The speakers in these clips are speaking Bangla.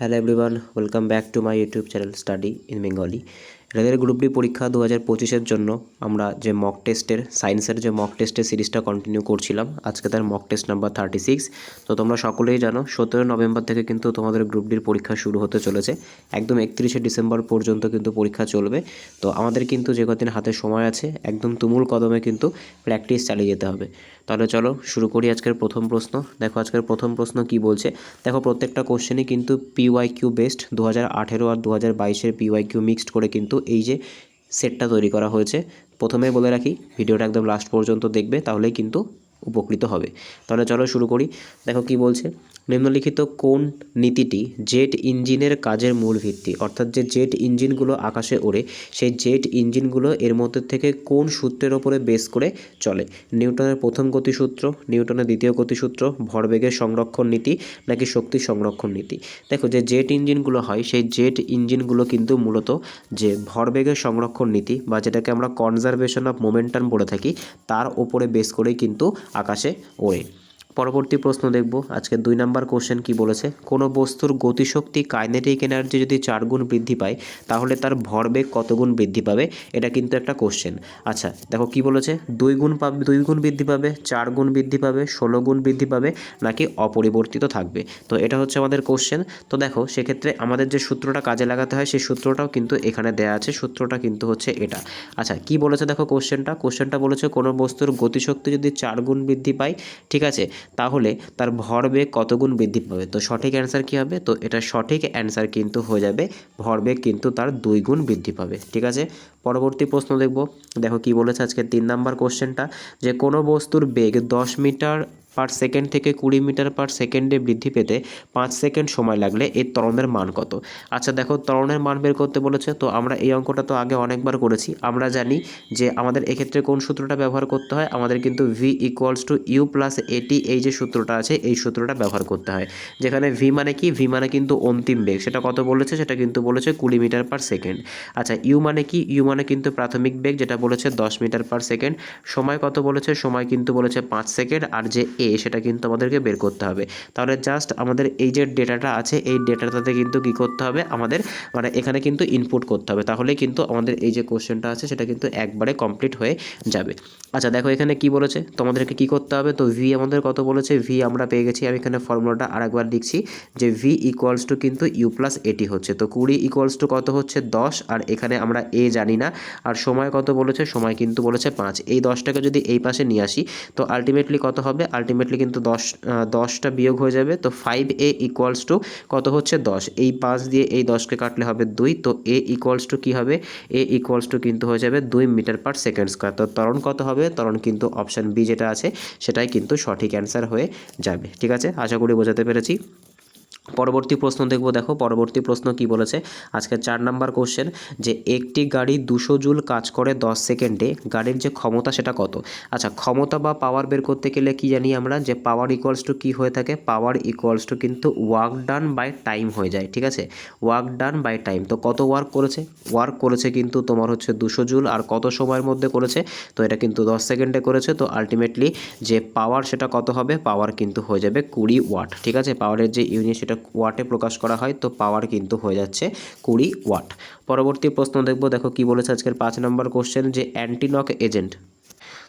Hello everyone, welcome back to my YouTube channel study in Bengali. রেলের গ্রুপ ডি পরীক্ষা 2025-এর জন্য আমরা যে মক টেস্টের সায়েন্সের যে মক টেস্টের সিরিজটা কন্টিনিউ করছিলাম, আজকে তার মক টেস্ট নাম্বার 36। তো তোমরা সকলেই জানো 17 নভেম্বর থেকে কিন্তু তোমাদের গ্রুপ ডির পরীক্ষা শুরু হতে চলেছে। একদম 31শে ডিসেম্বর পর্যন্ত কিন্তু পরীক্ষা চলবে। তো আমাদের কিন্তু যে কদিন হাতে সময় আছে, একদম তুমুল কদমে কিন্তু প্র্যাকটিস চালিয়ে যেতে হবে। তাহলে চলো শুরু করি আজকের প্রথম প্রশ্ন। দেখো আজকের প্রথম প্রশ্ন কি বলছে। দেখো প্রত্যেকটা কোশ্চেনই কিন্তু পিওয়াইকিউ বেসড, 2018 আর 2022-এর পিওয়াইকিউ মিক্সড করে কিন্তু এই যে সেটটা তৈরি করা হয়েছে। প্রথমেই বলে রাখি, ভিডিওটা একদম লাস্ট পর্যন্ত দেখবে, তাহলেই কিন্তু উপকৃত হবে। তাহলে চলো শুরু করি। দেখো কি বলছে, নিম্নলিখিত কোন নীতিটি জেট ইঞ্জিনের কাজের মূল ভিত্তি? অর্থাৎ যে জেট ইঞ্জিনগুলো আকাশে ওড়ে, সেই জেট ইঞ্জিনগুলো এর মধ্যে থেকে কোন সূত্রের ওপরে বেস করে চলে? নিউটনের প্রথম গতিসূত্র, নিউটনের দ্বিতীয় গতিসূত্র, ভরবেগের সংরক্ষণ নীতি, নাকি শক্তি সংরক্ষণ নীতি? দেখো যে জেট ইঞ্জিনগুলো হয়, সেই জেট ইঞ্জিনগুলো কিন্তু মূলত যে ভরবেগের সংরক্ষণ নীতি বা যেটাকে আমরা কনজারভেশন অফ মোমেন্টাম বলে থাকি, তার ওপরে বেস করেই কিন্তু আকাশে ওড়ে। পরবর্তী প্রশ্ন দেখব, আজকে 2 নাম্বার কোশ্চেন কি বলেছে। কোনো বস্তুর গতিশক্তি কাইনেটিক এনার্জি যদি 4 গুণ বৃদ্ধি পায়, তাহলে তার ভরবেগ কত গুণ বৃদ্ধি পাবে? এটা কিন্তু একটা কোশ্চেন। আচ্ছা দেখো কি বলেছে, 2 গুণ পাবে, 2 গুণ বৃদ্ধি পাবে, 4 গুণ বৃদ্ধি পাবে, 16 গুণ বৃদ্ধি পাবে, নাকি অপরিবর্তিত থাকবে? তো এটা হচ্ছে আমাদের কোশ্চেন। তো দেখো সেক্ষেত্রে আমাদের যে সূত্রটা কাজে লাগাতে হয়, সেই সূত্রটাও কিন্তু এখানে দেওয়া আছে। সূত্রটা কিন্তু হচ্ছে এটা। আচ্ছা কি বলেছে দেখো কোশ্চেনটা বলেছে কোনো বস্তুর গতিশক্তি যদি 4 গুণ বৃদ্ধি পায়, ঠিক আছে, তাহলে তার ভরবেগ কত গুণ বৃদ্ধি পাবে? তো সঠিক অ্যান্সার কী হবে? তো এটা সঠিক অ্যান্সার কিন্তু হয়ে যাবে ভরবেগ কিন্তু তার 2 গুণ বৃদ্ধি পাবে। ঠিক আছে, পরবর্তী প্রশ্ন দেখব। দেখো কি বলেছে আজকে 3 নাম্বার কোশ্চেনটা, যে কোনো বস্তুর বেগ 10 মিটার পার সেকেন্ড থেকে 20 মিটার পার সেকেন্ডে বৃদ্ধি পেতে 5 সেকেন্ড সময় লাগলে এর ত্বরণের মান কত? আচ্ছা দেখো ত্বরণের মান বের করতে বলেছে, তো আমরা এই অঙ্কটা তো আগে অনেকবার করেছি। আমরা জানি যে আমাদের এক্ষেত্রে কোন সূত্রটা ব্যবহার করতে হয়, আমাদের কিন্তু v = u + at, এই যে সূত্রটা আছে এই সূত্রটা ব্যবহার করতে হয়। যেখানে v মানে কি, v মানে কিন্তু অন্তিম বেগ, সেটা কত বলেছে, সেটা কিন্তু বলেছে 20 মিটার পার সেকেন্ড। আচ্ছা u মানে কি, u মানে কিন্তু প্রাথমিক বেগ, যেটা বলেছে 10 মিটার পার সেকেন্ড। সময় কত বলেছে, সময় কিন্তু বলেছে 5 সেকেন্ড। আর যে a, সেটা কিন্তু আমাদেরকে বের করতে হবে। তাহলে জাস্ট আমাদের এই যে ডেটাটা আছে, এই ডেটাটাতে কিন্তু কী করতে হবে, আমাদের মানে এখানে কিন্তু ইনপুট করতে হবে। তাহলেই কিন্তু আমাদের এই যে কোশ্চেনটা আছে সেটা কিন্তু একবারে কমপ্লিট হয়ে যাবে। আচ্ছা দেখো এখানে কি বলেছে, তোমাদেরকে কি করতে হবে, তো v আমাদের কত বলেছে, v আমরা পেয়ে গেছি। আমি এখানে ফর্মুলাটা আরেকবার লিখছি, যে v = কিন্তু u + at হচ্ছে। তো 20 = কত হচ্ছে 10, আর এখানে আমরা a জানি না। আর সময় কত বলেছে, সময় কিন্তু বলেছে 5। এই 10টাকে যদি এই পাশে নিয়ে আসি, তো আলটিমেটলি কত হবে, আলটিমেটলি কিন্তু 10টা বিয়োগ হয়ে যাবে। তো 5a = কত হচ্ছে 10, এই 5 দিয়ে এই 10কে কাটলে হবে 2। তো a = কী হবে, a = কিন্তু হয়ে যাবে 2 মিটার পার সেকেন্ড স্কোয়ার। তো ত্বরণ কত হবে, ত্বরণ কিন্তু অপশান বি যেটা আছে সেটাই কিন্তু সঠিক অ্যান্সার হয়ে যাবে। ঠিক আছে, আশা করি বোঝাতে পেরেছি। পরবর্তী প্রশ্ন দেখব। দেখো পরবর্তী প্রশ্ন কি বলেছে, আজকে 4 নাম্বার কোশ্চেন, যে একটি গাড়ি 200 জুল কাজ করে 10 সেকেন্ডে, গাড়ির যে ক্ষমতা সেটা কত? আচ্ছা ক্ষমতা বা পাওয়ার বের করতে গেলে কি জানি আমরা, যে পাওয়ার = কি হয়ে থাকে, পাওয়ার = কিন্তু ওয়ার্ক ডান বাই টাইম হয়ে যায়। ঠিক আছে, ওয়ার্ক ডান বাই টাইম। তো কত ওয়ার্ক করেছে কিন্তু তোমার হচ্ছে 200 জুল, আর কত সময়ের মধ্যে করেছে, তো এটা কিন্তু 10 সেকেন্ডে করেছে। তো আলটিমেটলি যে পাওয়ার সেটা কত হবে, পাওয়ার কিন্তু হয়ে যাবে 20 ওয়াট। ঠিক আছে, পাওয়ারের যে ইউনিট সেটা ওয়াটে প্রকাশ করা হয়, তো পাওয়ার কিন্তু হয়ে যাচ্ছে 20 ওয়াট। পরবর্তী প্রশ্ন দেখব। দেখো কি বলেছে আজকের 5 নম্বর কোশ্চেন, যে অ্যান্টি নক এজেন্ট।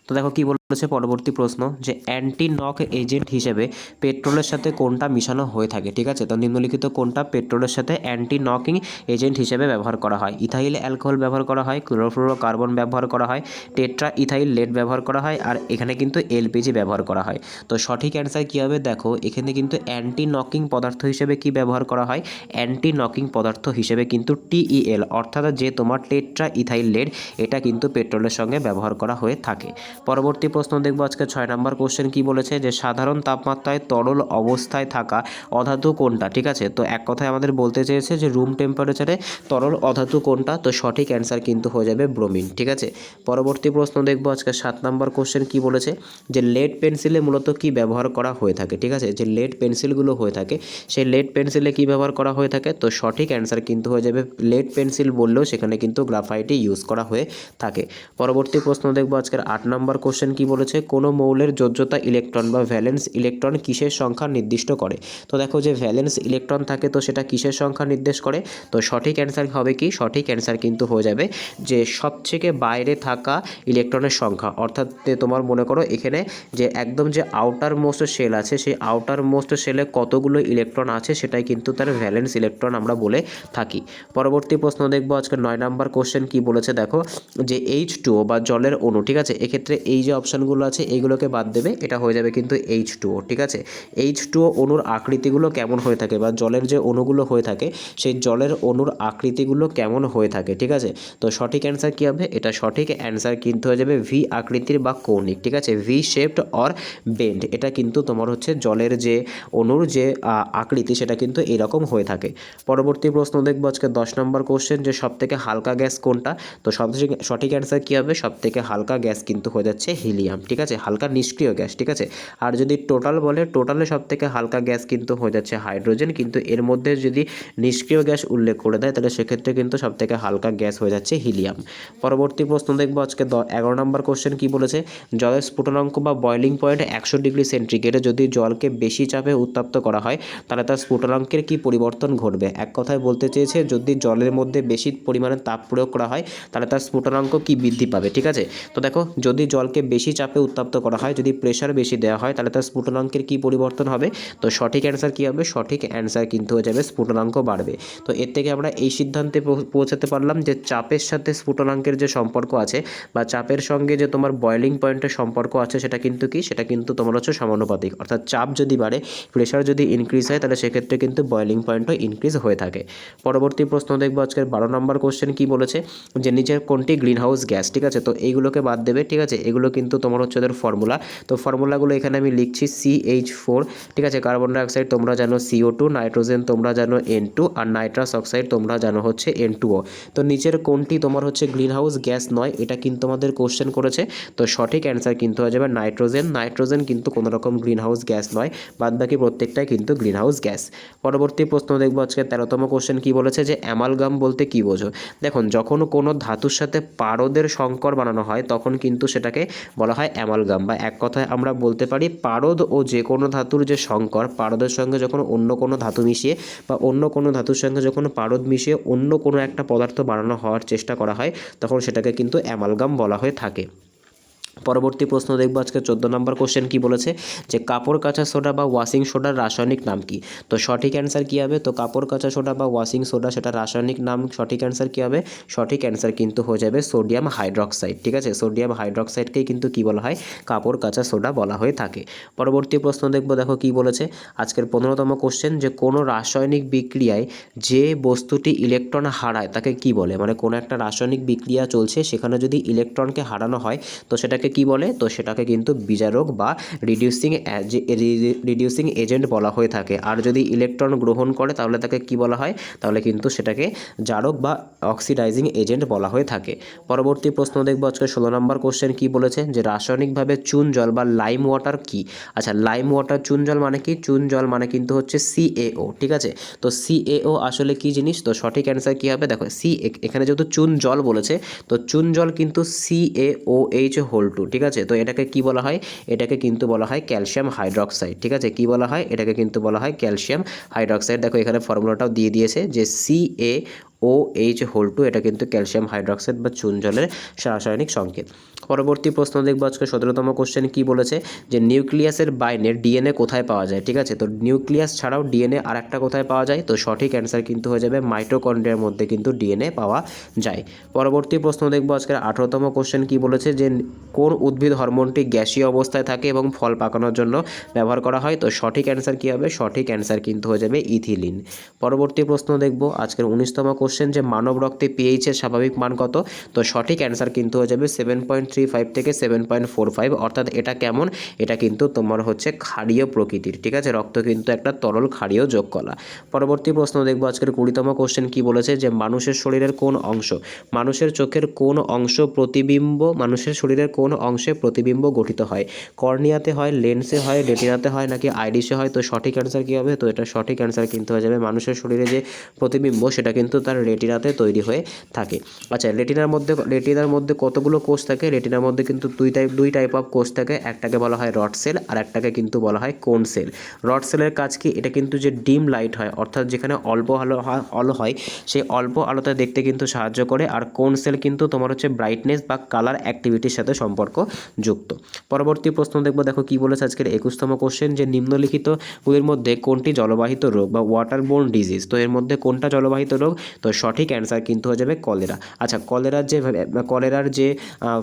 তো দেখো কি বলেছে পরবর্তী প্রশ্ন, যে অ্যান্টি নক এজেন্ট হিসেবে পেট্রোলের সাথে কোনটা মিশানো হয়ে থাকে? ঠিক আছে, তো নিম্নলিখিত কোনটা পেট্রোলের সাথে অ্যান্টি নকিং এজেন্ট হিসেবে ব্যবহার করা হয়? ইথাইল অ্যালকোহল ব্যবহার করা হয়, ক্লোরোফ্লোরোকার্বন ব্যবহার করা হয়, টেট্রা ইথাইল লেড ব্যবহার করা হয়, আর এখানে কিন্তু এলপিজি ব্যবহার করা হয়। তো সঠিক অ্যান্সার কী হবে, দেখো এখানে কিন্তু অ্যান্টি নকিং পদার্থ হিসেবে কি ব্যবহার করা হয়, অ্যান্টি নকিং পদার্থ হিসেবে কিন্তু টিইএল, অর্থাৎ যে তোমার টেট্রা ইথাইল লেড, এটা কিন্তু পেট্রোলের সঙ্গে ব্যবহার করা হয়ে থাকে। পরবর্তী প্রশ্ন দেখব। আজকে 6 নম্বর কোশ্চেন কি বলেছে, যে সাধারণ তাপমাত্রায় তরল অবস্থায় থাকা অধাতু কোনটা? ঠিক আছে, তো এক কথায় আমাদের বলতে চেয়েছে যে রুম টেম্পারেচারে তরল অধাতু কোনটা, তো সঠিক অ্যান্সার কিন্তু হয়ে যাবে ব্রোমিন। ঠিক আছে, পরবর্তী প্রশ্ন দেখব। আজকে 7 নম্বর কোশ্চেন কি বলেছে, যে লেড পেন্সিলে মূলত কি ব্যবহার করা হয়ে থাকে? ঠিক আছে, যে লেড পেন্সিলগুলো হয়ে থাকে, সেই লেড পেন্সিলে কি ব্যবহার করা হয়ে থাকে, তো সঠিক অ্যান্সার কিন্তু হয়ে যাবে লেড পেন্সিল বললেও সেখানে কিন্তু গ্রাফাইটই ইউজ করা হয়ে থাকে। পরবর্তী প্রশ্ন দেখব। আজকের 8 নম্বর কোশ্চেন কি কি বলেছে, কোনো মৌলের যোজ্যতা ইলেকট্রন বা ভ্যালেন্স ইলেকট্রন কিসের সংখ্যা নির্দিষ্ট করে। তো দেখো যে ভ্যালেন্স ইলেকট্রন থাকে তো সেটা কিসের সংখ্যা নির্দেশ করে, তো সঠিক অ্যান্সার হবে কি, সঠিক অ্যান্সার কিন্তু হয়ে যাবে যে সবথেকে বাইরে থাকা ইলেকট্রনের সংখ্যা। অর্থাৎ তোমার মনে করো এখানে যে একদম যে আউটার মোস্ট সেল আছে সেই আউটার মোস্ট সেলে কতগুলো ইলেকট্রন আছে সেটাই কিন্তু তার ভ্যালেন্স ইলেকট্রন আমরা বলে থাকি। পরবর্তী প্রশ্ন দেখবো আজকে 9 নাম্বার কোশ্চেন কি বলেছে দেখো, যে H2O বা জলের অণু, ঠিক আছে, এক্ষেত্রে এই যে অপশানগুলো আছে এইগুলোকে বাদ দেবে, এটা হয়ে যাবে কিন্তু H2O, ঠিক আছে। H2O অণুর আকৃতিগুলো কেমন হয়ে থাকে, বা জলের যে অণুগুলো হয়ে থাকে সেই জলের অণুর আকৃতিগুলো কেমন হয়ে থাকে, ঠিক আছে। তো সঠিক অ্যান্সার কী হবে, এটা সঠিক অ্যান্সার কিন্তু হয়ে যাবে ভি আকৃতির বা কৌণিক, ঠিক আছে, ভি শেপড অর বেন্ড। এটা কিন্তু তোমার হচ্ছে জলের যে অণুর যে আকৃতি সেটা কিন্তু এরকম হয়ে থাকে। পরবর্তী প্রশ্ন দেখবো আজকে 10 নম্বর কোশ্চেন, যে সবথেকে হালকা গ্যাস কোনটা। তো সঠিক অ্যান্সার কী হবে, সবথেকে হালকা গ্যাস কিন্তু হয়ে যাচ্ছে হিলিয়াম, ঠিক আছে, হালকা নিষ্ক্রিয় গ্যাস, ঠিক আছে। আর যদি টোটাল বলে, টোটালে সবথেকে হালকা গ্যাস কিন্তু হয়ে যাচ্ছে হাইড্রোজেন, কিন্তু এর মধ্যে যদি নিষ্ক্রিয় গ্যাস উল্লেখ করে দেয় তাহলে সেক্ষেত্রে কিন্তু সবথেকে হালকা গ্যাস হয়ে যাচ্ছে হিলিয়াম। পরবর্তী প্রশ্ন দেখবো আজকে 11 নম্বর কোশ্চেন কি বলেছে, জলের স্ফুটনাঙ্ক বা বয়লিং পয়েন্ট 100 ডিগ্রি সেন্টিগ্রেডে যদি জলকে বেশি চাপে উত্তপ্ত করা হয় তাহলে তার স্ফুটনাঙ্কের কি পরিবর্তন ঘটবে। এক কথায় বলতে চেয়েছে যদি জলের মধ্যে বেশি পরিমাণে তাপ প্রয়োগ করা হয় তাহলে তার স্ফুটনাঙ্ক কি বৃদ্ধি পাবে, ঠিক আছে। তো দেখো যদি জলকে বেশি চাপে উত্তপ্ত করা হয়, যদি প্রেশার বেশি দেওয়া হয় তাহলে তার স্ফুটনাঙ্কের কি পরিবর্তন হবে। তো সঠিক অ্যান্সার কী হবে, সঠিক অ্যান্সার কিন্তু হয়ে যাবে স্ফুটনাঙ্ক বাড়বে। তো এর থেকে আমরা এই সিদ্ধান্তে পৌঁছাতে পারলাম যে চাপের সাথে স্ফুটনাঙ্কের যে সম্পর্ক আছে বা চাপের সঙ্গে যে তোমার বয়লিং পয়েন্টের সম্পর্ক আছে সেটা কিন্তু কি, সেটা কিন্তু তোমার হচ্ছে সমানুপাতিক। অর্থাৎ চাপ যদি বাড়ে, প্রেশার যদি ইনক্রিজ হয় তাহলে সেক্ষেত্রে কিন্তু বয়লিং পয়েন্টও ইনক্রিজ হয়ে থাকে। পরবর্তী প্রশ্ন দেখবো আজকের 12 নম্বর কোশ্চেন কি বলেছে, যে নিচের কোনটি গ্রিন হাউস গ্যাস, ঠিক আছে। তো এইগুলোকে বাদ দেবে, ঠিক আছে, এগুলো কিন্তু তোমার হচ্ছে ওদের ফর্মুলা। তো ফর্মুলাগুলো এখানে আমি লিখছি CH4, ঠিক আছে, কার্বন ডাইঅক্সাইড তোমরা জানো CO2, নাইট্রোজেন তোমরা জানো N2, আর নাইট্রাস অক্সাইড তোমরা জানো হচ্ছে N2O। তো নিচের কোনটি তোমার হচ্ছে গ্রিন হাউস গ্যাস নয়, এটা কিন্তু আমাদের কোশ্চেন করেছে। তো সঠিক অ্যান্সার কিন্তু হয়ে যাবে নাইট্রোজেন। নাইট্রোজেন কিন্তু কোনো রকম গ্রিন হাউস গ্যাস নয়, বাদবাকি প্রত্যেকটাই কিন্তু গ্রিন হাউস গ্যাস। পরবর্তী প্রশ্ন দেখবো আজকে 13তম কোশ্চেন কি বলেছে, যে অ্যামালগাম বলতে কি বোঝো। দেখুন যখন কোনো ধাতুর সাথে পারদের সংকর বানানো হয় তখন কিন্তু সেটাকে বলা হয় অ্যামালগাম, বা এক কথায় আমরা বলতে পারি পারদ ও যে কোনো ধাতুর যে সংকর, পারদের সঙ্গে যখন অন্য কোনো ধাতু মিশিয়ে বা অন্য কোনো ধাতুর সঙ্গে যখন পারদ মিশিয়ে অন্য কোনো একটা পদার্থ বানানো হওয়ার চেষ্টা করা হয় তখন সেটাকে কিন্তু অ্যামালগাম বলা হয়ে থাকে। পরবর্তী প্রশ্ন দেখবো আজকে 14 নম্বর কোশ্চেন কি বলেছে, যে কাপড় কাচা সোডা বা ওয়াশিং সোডার রাসায়নিক নাম কি। তো সঠিক অ্যান্সার কী হবে, তো কাপড় কাচা সোডা বা ওয়াশিং সোডা সেটা রাসায়নিক নাম, সঠিক অ্যান্সার কী হবে, সঠিক অ্যান্সার কিন্তু হয়ে যাবে সোডিয়াম হাইড্রক্সাইড, ঠিক আছে। সোডিয়াম হাইড্রক্সাইডকেই কিন্তু কি বলা হয়, কাপড় কাচা সোডা বলা হয়ে থাকে। পরবর্তী প্রশ্ন দেখবো, দেখো কি বলেছে আজকের 15তম কোশ্চেন, যে কোনো রাসায়নিক বিক্রিয়ায় যে বস্তুটি ইলেকট্রন হারায় তাকে কি বলে। মানে কোনো একটা রাসায়নিক বিক্রিয়া চলছে সেখানে যদি ইলেকট্রনকে হারানো হয় তো সেটাকে কি বলে, তো সেটাকে কিন্তু বিজারক বা রিডিউসিং এজেন্ট বলা হয়ে থাকে। আর যদি ইলেকট্রন গ্রহণ করে তাহলে তাকে কি বলা হয়, তাহলে কিন্তু সেটাকে জারক বা অক্সিডাইজিং এজেন্ট বলা হয়ে থাকে। পরবর্তী প্রশ্ন দেখবো আজকে 16 নম্বর কোশ্চেন কি বলেছে, যে রাসায়নিকভাবে চুন জল বা লাইম ওয়াটার কি। আচ্ছা লাইম ওয়াটার, চুন জল মানে কি, চুন জল মানে কিন্তু হচ্ছে CaO, ঠিক আছে। তো CaO আসলে কি জিনিস, তো সঠিক অ্যান্সার কী হবে, দেখো এখানে যেহেতু চুন জল বলেছে তো চুন জল কিন্তু CaOH হোল 2, ঠিক আছে। তো এটাকে কি বলা হয়, এটাকে কিন্তু বলা হয় ক্যালসিয়াম হাইড্রক্সাইড, ঠিক আছে। কি বলা হয়, এটাকে কিন্তু বলা হয় ক্যালসিয়াম হাইড্রক্সাইড। দেখো এখানে ফর্মুলাটাও দিয়ে দিয়েছে যে CaOH হোল 2, এটা কিন্তু ক্যালসিয়াম হাইড্রক্সাইড বা চুন জলের রাসায়নিক সংকেত। পরবর্তী প্রশ্ন দেখবো আজকে 17তম কোশ্চেন কি বলেছে, যে নিউক্লিয়াসের বাইরে ডিএনএ কোথায় পাওয়া যায়, ঠিক আছে। তো নিউক্লিয়াস ছাড়াও ডিএনএ আর একটা কোথায় পাওয়া যায়, তো সঠিক অ্যান্সার কিন্তু হয়ে যাবে মাইটোকন্ড্রিয়ার মধ্যে কিন্তু ডিএনএ পাওয়া যায়। পরবর্তী প্রশ্ন দেখবো আজকের 18তম কোশ্চেন কি বলেছে, যে কোন উদ্ভিদ হরমোনটি গ্যাসীয় অবস্থায় থাকে এবং ফল পাকানোর জন্য ব্যবহার করা হয়। তো সঠিক অ্যান্সার কী হবে, সঠিক অ্যান্সার কিন্তু হয়ে যাবে ইথিলিন। পরবর্তী প্রশ্ন দেখবো আজকের 19তম কোশ্চেন, যে মানব রক্তে পিএইচের স্বাভাবিক মান কত। তো সঠিক অ্যান্সার কিন্তু হয়ে যাবে 7.35 থেকে 7.45, অর্থাৎ এটা কেমন, এটা কিন্তু তোমার হচ্ছে ক্ষারীয় প্রকৃতির, ঠিক আছে। রক্ত কিন্তু একটা তরল ক্ষারীয় যোগ কলা। পরবর্তী প্রশ্ন দেখবো আজকের 20তম কোশ্চেন কি বলেছে, যে মানুষের শরীরের কোন অংশ, মানুষের চোখের কোন অংশ প্রতিবিম্ব, মানুষের শরীরের কোন অংশে প্রতিবিম্ব গঠিত হয়। কর্নিয়াতে হয়, লেন্সে হয়, রেটিনাতে হয় নাকি আইরিসে হয়। তো সঠিক অ্যান্সার কী হবে, তো এটা সঠিক অ্যান্সার কিন্তু হয়ে যাবে মানুষের শরীরে যে প্রতিবিম্ব সেটা কিন্তু তার রেটিনাতে তৈরি হয়ে থাকে। আচ্ছা, রেটিনার মধ্যে কতগুলো কোষ থাকে? রেটিনার মধ্যে কিন্তু দুই টাইপ অফ কোষ থাকে, একটাকে বলা হয় রড সেল আর একটাকে কিন্তু বলা হয় কোন সেল। রড সেলের কাজ কি? এটা কিন্তু যে ডিম লাইট হয়, অর্থাৎ যেখানে অল্প আলো হয় সেই অল্প আলোতে দেখতে কিন্তু সাহায্য করে। আর কোন সেল কিন্তু তোমার হচ্ছে ব্রাইটনেস বা কালার অ্যাক্টিভিটির সাথে সম্পর্কযুক্ত। পরবর্তী প্রশ্ন দেখবো, দেখো কি বলেছে আজকের 21তম কোশ্চেন, যে নিম্নলিখিতগুলির মধ্যে কোনটি জলবাহিত রোগ বা ওয়াটারবোর্ন ডিজিজ? তো এর মধ্যে কোনটা জলবাহিত রোগ? তো সঠিক অ্যান্সার কিন্তু হয়ে যাবে কলেরা। আচ্ছা, কলেরার যে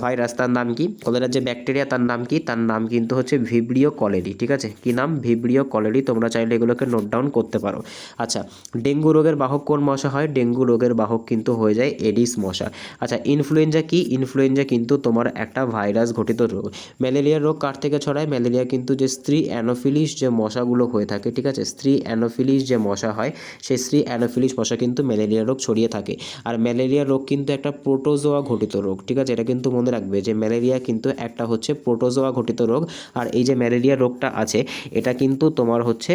ভাইরাস তার নাম কি? কলেরার যে ব্যাকটেরিয়া তার নাম কি? তার নাম কিন্তু হচ্ছে ভিব্রিও কলেরি। ঠিক আছে, কি নাম? Vibrio colliery. তোমরা চাইলে এগুলোকে নোট ডাউন করতে পারো। আচ্ছা, ডেঙ্গু রোগের বাহক কোন মশা হয়? ডেঙ্গু রোগের বাহক কিন্তু হয়ে যায় এডিস মশা। আচ্ছা, ইনফ্লুয়েঞ্জা কি? ইনফ্লুয়েঞ্জা কিন্তু তোমার একটা ভাইরাস ঘটিত রোগ। ম্যালেরিয়া রোগ কার থেকে ছড়ায়? ম্যালেরিয়া কিন্তু যে স্ত্রী অ্যানোফিলিস যে মশাগুলো হয়ে থাকে, ঠিক আছে, স্ত্রী অ্যানোফিলিস যে মশা হয় সেই স্ত্রী অ্যানোফিলিস মশা কিন্তু ম্যালেরিয়া রোগ ছড়িয়ে থাকে। আর ম্যালেরিয়া রোগ কিন্তু একটা প্রোটোজোয়া ঘটিত রোগ। ঠিক আছে, এটা কিন্তু মনে রাখবে যে ম্যালেরিয়া কিন্তু একটা হচ্ছে প্রোটোজোয়া ঘটিত রোগ। আর এই যে ম্যালেরিয়া রোগটা আছে এটা কিন্তু তোমার হচ্ছে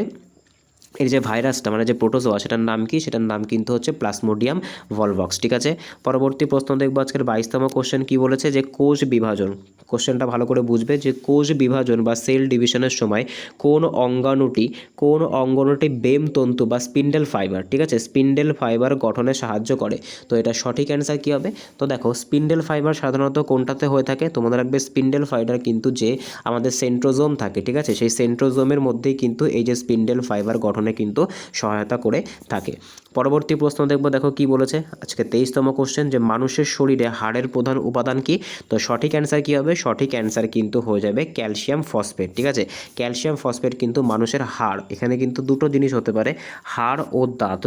এর যে ভাইরাসটা মানে যে প্রোটোজোয়া সেটার নাম কি? সেটার নাম কিন্তু হচ্ছে প্লাজমোডিয়াম ভলভক্স। ঠিক আছে, পরবর্তী প্রশ্ন দেখবো আজকের 22তম কোশ্চেন কি বলেছে, যে কোষ বিভাজন। কোশ্চেনটা ভালো করে বুঝবে, যে কোষ বিভাজন বা সেল ডিভিশনের সময় কোন অঙ্গাণুটি বেম তন্তু বা স্পিন্ডেল ফাইবার, ঠিক আছে, স্পিন্ডেল ফাইবার গঠনে সাহায্য করে? তো এটা সঠিক অ্যান্সার কী হবে? তো দেখো, স্পিন্ডেল ফাইবার সাধারণত কোনটাতে হয়ে থাকে? তোমাদের রাখবে স্পিন্ডেল ফাইবার কিন্তু যে আমাদের সেন্ট্রোজোম থাকে, ঠিক আছে, সেই সেন্ট্রোজোমের মধ্যেই কিন্তু এই যে স্পিন্ডেল ফাইবার গঠনে কিন্তু সহায়তা করে থাকে। পরবর্তী প্রশ্ন দেখবো, দেখো কি বলেছে আজকে 23তম কোশ্চেন, যে মানুষের শরীরে হাড়ের প্রধান উপাদান কি? তো সঠিক অ্যান্সার কি হবে? সঠিক অ্যান্সার কিন্তু হয়ে যাবে ক্যালসিয়াম ফসফেট। ঠিক আছে, ক্যালসিয়াম ফসফেট কিন্তু মানুষের হাড়, এখানে কিন্তু দুটো জিনিস হতে পারে, হাড় ও দাঁত,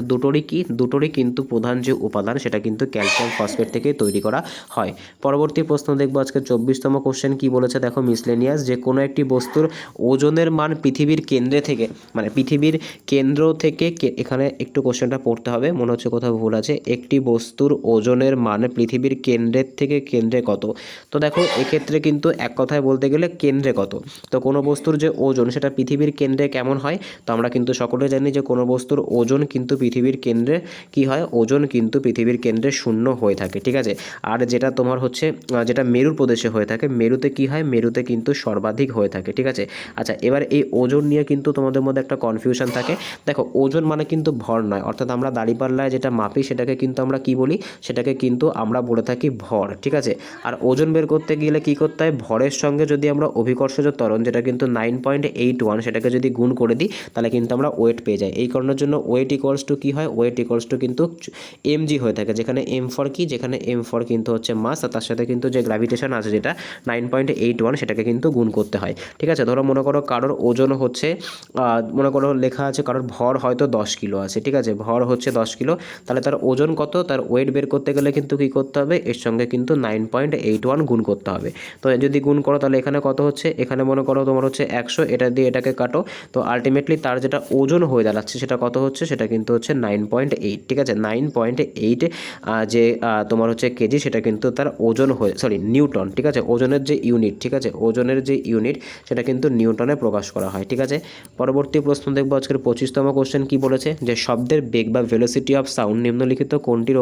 দুটোরই কিন্তু প্রধান যে উপাদান সেটা কিন্তু ক্যালসিয়াম ফসফেট থেকে তৈরি করা হয়। পরবর্তী প্রশ্ন দেখবো আজকে 24তম কোশ্চেন কি বলেছে, দেখো মিসলেনিয়াস, যে কোনো একটি বস্তুর ওজনের মান পৃথিবীর কেন্দ্রে থেকে, মানে পৃথিবীর কেন্দ্র থেকে, এখানে একটু কোশ্চেনটা পড়তে হবে, মনে হচ্ছে কোথাও ভুল আছে। একটি বস্তুর ওজনের মান পৃথিবীর কেন্দ্রের থেকে কেন্দ্রে কত? তো দেখো, এক্ষেত্রে কিন্তু এক কথায় বলতে গেলে কেন্দ্রে কত। তো কোনো বস্তুর যে ওজন সেটা পৃথিবীর কেন্দ্রে কেমন হয়? তো আমরা কিন্তু সকলে জানি যে কোনো বস্তুর ওজন কিন্তু পৃথিবীর কেন্দ্রে কি হয়? ওজন কিন্তু পৃথিবীর কেন্দ্রে 0 হয়ে থাকে। ঠিক আছে, আর যেটা তোমার হচ্ছে যেটা মেরুর প্রদেশে হয়ে থাকে, মেরুতে কি হয়? মেরুতে কিন্তু সর্বাধিক হয়ে থাকে। ঠিক আছে, আচ্ছা, এবার এই ওজন নিয়ে কিন্তু তোমাদের মধ্যে একটা কনফিউশন থাকে। দেখো, ওজন মানে কিন্তু ভর নয়, অর্থাৎ আমরা দাঁড়িপাল্লায় যেটা মাপি সেটাকে কিন্তু আমরা কি বলি? সেটাকে কিন্তু আমরা বলে থাকি ভর। ঠিক আছে, আর ওজন বের করতে গেলে কি করতে হয়? ভরের সঙ্গে যদি আমরা অভিকর্ষজ ত্বরণ, যেটা কিন্তু 9.81, সেটাকে যদি গুণ করে দিই তাহলে কিন্তু আমরা ওয়েট পেয়ে যাই। এই কারণের জন্য ওয়েট ইকুয়ালস টু কী হয়? ওয়েট ইকুয়ালস টু কিন্তু mg হয়ে থাকে, যেখানে m ফর কি? যেখানে m ফর কিন্তু হচ্ছে মাস, আর তার সাথে কিন্তু যে গ্র্যাভিটেশন আছে যেটা 9.81 সেটাকে কিন্তু গুণ করতে হয়। ঠিক আছে, ধরো মনে করো কারোর ওজন হচ্ছে মনে করো লেখা আছে কারোর ভর হয়তো 10 কিলো আছে। ঠিক আছে, ভর হচ্ছে 10 কিলো, তাহলে তার ওজন কত? তার ওয়েট বের করতে গেলে কিন্তু কী করতে হবে? এর সঙ্গে কিন্তু 9.81 গুণ করতে হবে। তো যদি গুণ করো তাহলে এখানে কত হচ্ছে? এখানে মনে করো তোমার হচ্ছে 100, এটা দিয়ে এটাকে কাটো, তো আলটিমেটলি তার যেটা ওজন হয়ে দাঁড়াচ্ছে সেটা কত হচ্ছে? সেটা কিন্তু হচ্ছে 9.8। ঠিক আছে, 9.8 যে তোমার হচ্ছে কেজি, সেটা কিন্তু তার ওজন হয়ে, সরি নিউটন। ঠিক আছে, ওজনের যে ইউনিট, ঠিক আছে, ওজনের যে ইউনিট সেটা কিন্তু নিউটনে প্রকাশ করা হয়। ঠিক আছে, পরবর্তী প্রশ্ন দেখবো আজকের 25তম কোশ্চেন কি বলেছে, যে শব্দের বেগ বা ভেলোসিটি অফ সাউন্ড নিম্নলিখিত কোনটির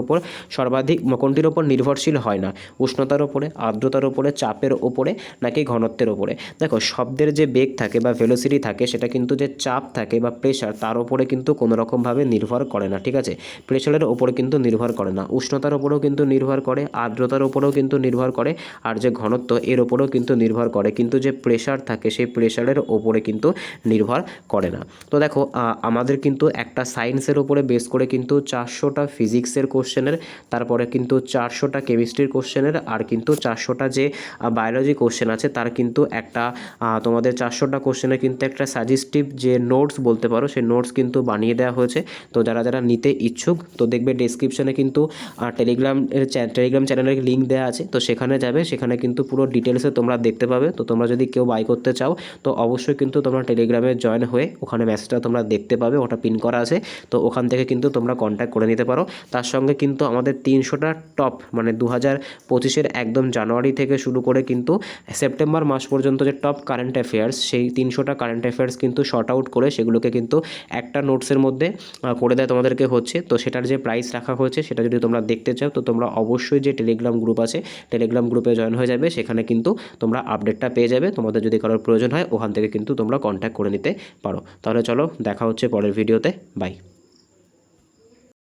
ওপর নির্ভরশীল হয় না? উষ্ণতার ওপরে, আর্দ্রতার ওপরে, চাপের ওপরে, নাকি ঘনত্বের ওপরে? দেখো, শব্দের যে বেগ থাকে বা ভেলোসিটি থাকে সেটা কিন্তু যে চাপ থাকে বা প্রেশার তার ওপরে কিন্তু কোনো রকমভাবে নির্ভর করে না। ঠিক আছে, প্রেশারের ওপরে কিন্তু নির্ভর করে না, উষ্ণতার ওপরেও কিন্তু নির্ভর করে, আর্দ্রতার ওপরেও কিন্তু নির্ভর করে, আর যে ঘনত্ব এর ওপরেও কিন্তু নির্ভর করে, কিন্তু যে প্রেশার থাকে সেই প্রেশারের ওপরে কিন্তু নির্ভর করে না। তো দেখো, আমাদের কিন্তু একটা সায়েন্সের ওপরে বেস করে কিন্তু 400টা ফিজিক্সের কোশ্চেনের, তারপরে কিন্তু 400টা কেমিস্ট্রির কোশ্চেনের, আর কিন্তু 400টা যে বায়োলজি কোশ্চেন আছে তার কিন্তু একটা তোমাদের 400টা কোশ্চেনের কিন্তু একটা সাজেস্টিভ যে নোটস বলতে পারো সেই নোটস কিন্তু বানিয়ে দেওয়া হয়েছে। তো যারা যারা নিতে ইচ্ছুক, তো দেখবে ডেসক্রিপশনে কিন্তু টেলিগ্রাম চ্যানেলের লিঙ্ক দেওয়া আছে, তো সেখানে যাবে, সেখানে কিন্তু পুরো ডিটেলসে তোমরা দেখতে পাবে। তো তোমরা যদি কেউ বাই করতে চাও তো অবশ্যই কিন্তু তোমরা টেলিগ্রামে জয়েন হয়ে ওখানে মেসেজটা তোমরা দেখতে পাবে, ওটা পিন করা আছে। তো ওখান থেকে কিন্তু তোমরা কন্ট্যাক্ট করে নিতে পারো। তার সঙ্গে কিন্তু আমাদের 300টা টপ মানে 2025-এর একদম জানুয়ারি থেকে শুরু করে কিন্তু সেপ্টেম্বর মাস পর্যন্ত যে টপ কারেন্ট অ্যাফেয়ার্স, সেই 300টা কারেন্ট অ্যাফেয়ার্স কিন্তু শর্ট আউট করে সেগুলোকে কিন্তু একটা নোটসের মধ্যে করে দেয় তোমাদেরকে হচ্ছে। তো সেটার যে প্রাইস রাখা হয়েছে সেটা যদি তোমরা দেখতে চাও তো তোমরা অবশ্যই যে টেলিগ্রাম গ্রুপ আছে টেলিগ্রাম গ্রুপে জয়েন হয়ে যাবে, সেখানে কিন্তু তোমরা আপডেটটা পেয়ে যাবে। তোমাদের যদি কারোর প্রয়োজন হয় ওখান থেকে কিন্তু তোমরা কন্ট্যাক্ট করে নিতে পারো। তাহলে চলো দেখা হচ্ছে পরের ভিডিওতে, বাই।